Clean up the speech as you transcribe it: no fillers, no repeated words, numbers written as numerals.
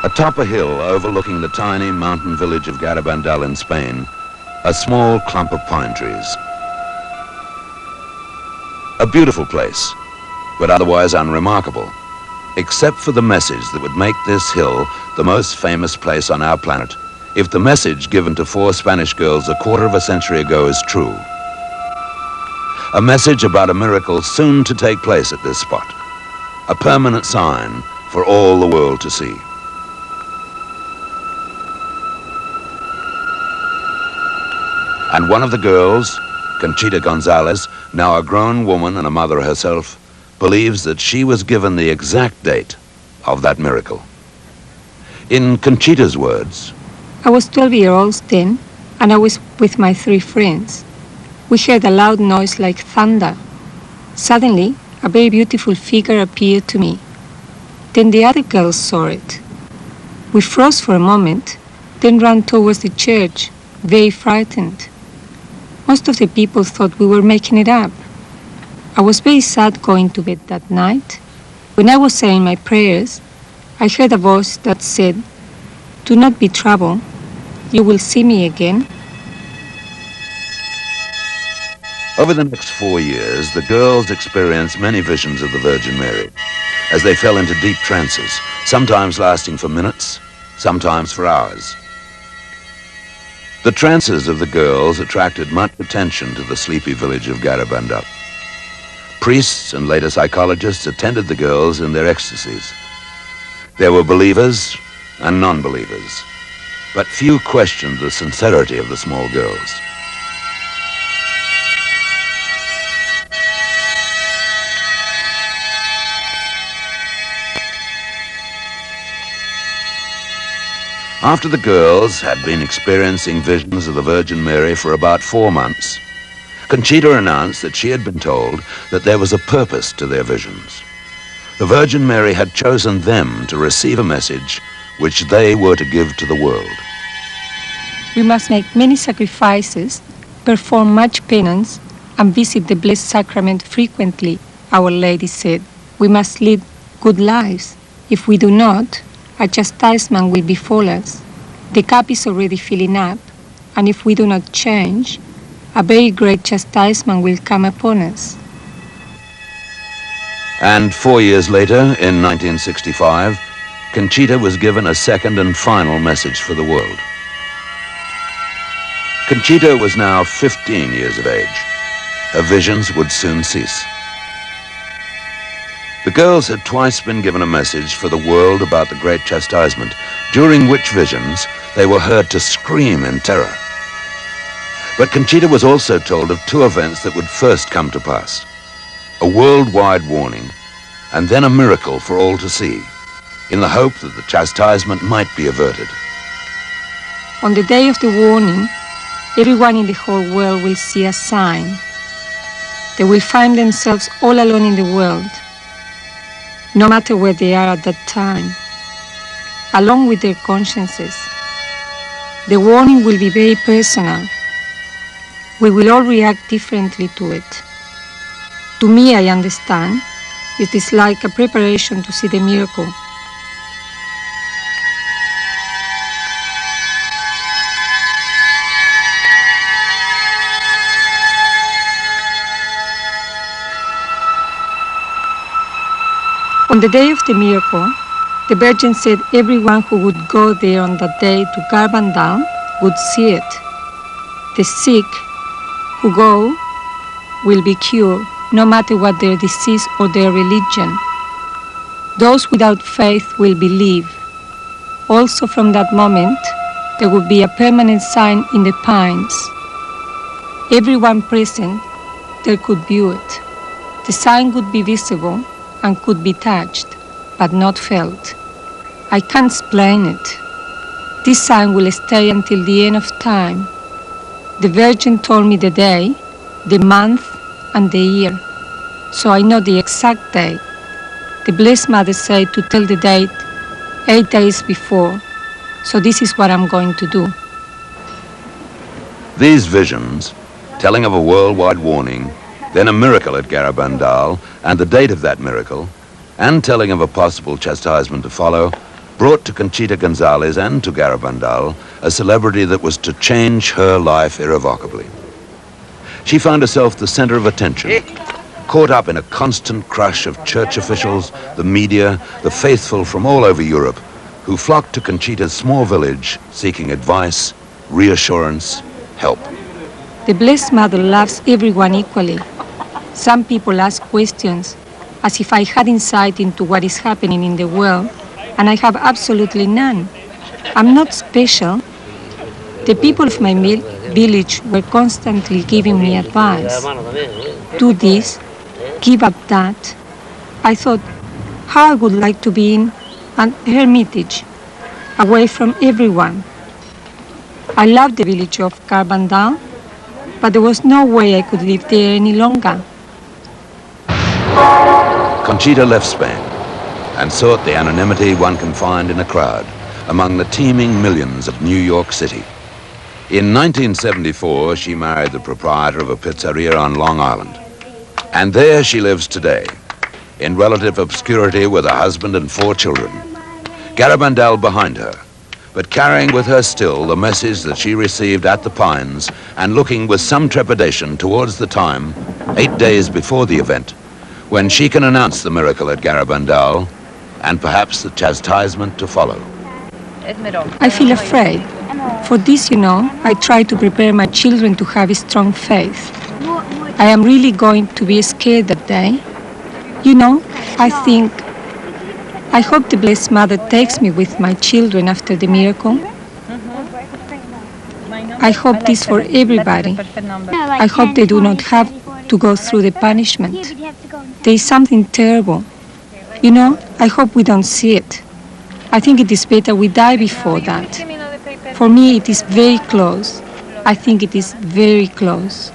Atop a hill overlooking the tiny mountain village of Garabandal in Spain, a small clump of pine trees. A beautiful place, but otherwise unremarkable, except for the message that would make this hill the most famous place on our planet, if the message given to 4 Spanish girls a quarter of a century ago is true. A message about a miracle soon to take place at this spot, a permanent sign for all the world to see. And one of the girls, Conchita Gonzalez, now a grown woman and a mother herself, believes that she was given the exact date of that miracle. In Conchita's words, I was 12 years old then, and I was with my 3 friends. We heard a loud noise like thunder. Suddenly, a very beautiful figure appeared to me. Then the other girls saw it. We froze for a moment, then ran towards the church, very frightened. Most of the people thought we were making it up. I was very sad going to bed that night. When I was saying my prayers, I heard a voice that said, "Do not be troubled. You will see me again." Over the next 4 years, the girls experienced many visions of the Virgin Mary as they fell into deep trances, sometimes lasting for minutes, sometimes for hours. The trances of the girls attracted much attention to the sleepy village of Garabandal. Priests and later psychologists attended the girls in their ecstasies. There were believers and non-believers, but few questioned the sincerity of the small girls. After the girls had been experiencing visions of the Virgin Mary for about 4 months, Conchita announced that she had been told that there was a purpose to their visions. The Virgin Mary had chosen them to receive a message which they were to give to the world. We must make many sacrifices, perform much penance, and visit the Blessed Sacrament frequently, Our Lady said. We must lead good lives. If we do not, a chastisement will befall us. The cup is already filling up, and if we do not change, a very great chastisement will come upon us. And 4 years later, in 1965, Conchita was given a second and final message for the world. Conchita was now 15 years of age. Her visions would soon cease. The girls had twice been given a message for the world about the Great Chastisement, during which visions they were heard to scream in terror. But Conchita was also told of 2 events that would first come to pass: a worldwide warning, and then a miracle for all to see, in the hope that the chastisement might be averted. On the day of the warning, everyone in the whole world will see a sign. They will find themselves all alone in the world, no matter where they are at that time, along with their consciences. The warning will be very personal. We will all react differently to it. To me, I understand, it is like a preparation to see the miracle. On the day of the miracle, the Virgin said everyone who would go there on that day to Garabandal would see it. The sick who go will be cured, no matter what their disease or their religion. Those without faith will believe. Also from that moment, there will be a permanent sign in the pines. Everyone present there could view it. The sign would be visible and could be touched, but not felt. I can't explain it. This sign will stay until the end of time. The Virgin told me the day, the month, and the year, so I know the exact date. The Blessed Mother said to tell the date 8 days before, so this is what I'm going to do. These visions, telling of a worldwide warning, then a miracle at Garabandal, and the date of that miracle, and telling of a possible chastisement to follow, brought to Conchita Gonzalez and to Garabandal a celebrity that was to change her life irrevocably. She found herself the center of attention, caught up in a constant crush of church officials, the media, the faithful from all over Europe, who flocked to Conchita's small village seeking advice, reassurance, help. The Blessed Mother loves everyone equally. Some people ask questions as if I had insight into what is happening in the world, and I have absolutely none. I'm not special. The people of my village were constantly giving me advice. Do this, give up that. I thought how I would like to be in an hermitage, away from everyone. I loved the village of Carbandal, but there was no way I could live there any longer. Conchita left Spain and sought the anonymity one can find in a crowd among the teeming millions of New York City. In 1974, she married the proprietor of a pizzeria on Long Island. And there she lives today, in relative obscurity with a husband and 4 children. Garabandal behind her, but carrying with her still the message that she received at the Pines and looking with some trepidation towards the time, 8 days before the event, when she can announce the miracle at Garabandal and perhaps the chastisement to follow. I feel afraid. For this, I try to prepare my children to have a strong faith. I am really going to be scared that day. I hope the Blessed Mother takes me with my children after the miracle. I hope this for everybody. I hope they do not have to go through the punishment. There is something terrible. I hope we don't see it. I think it is better we die before that. For me, it is very close. I think it is very close.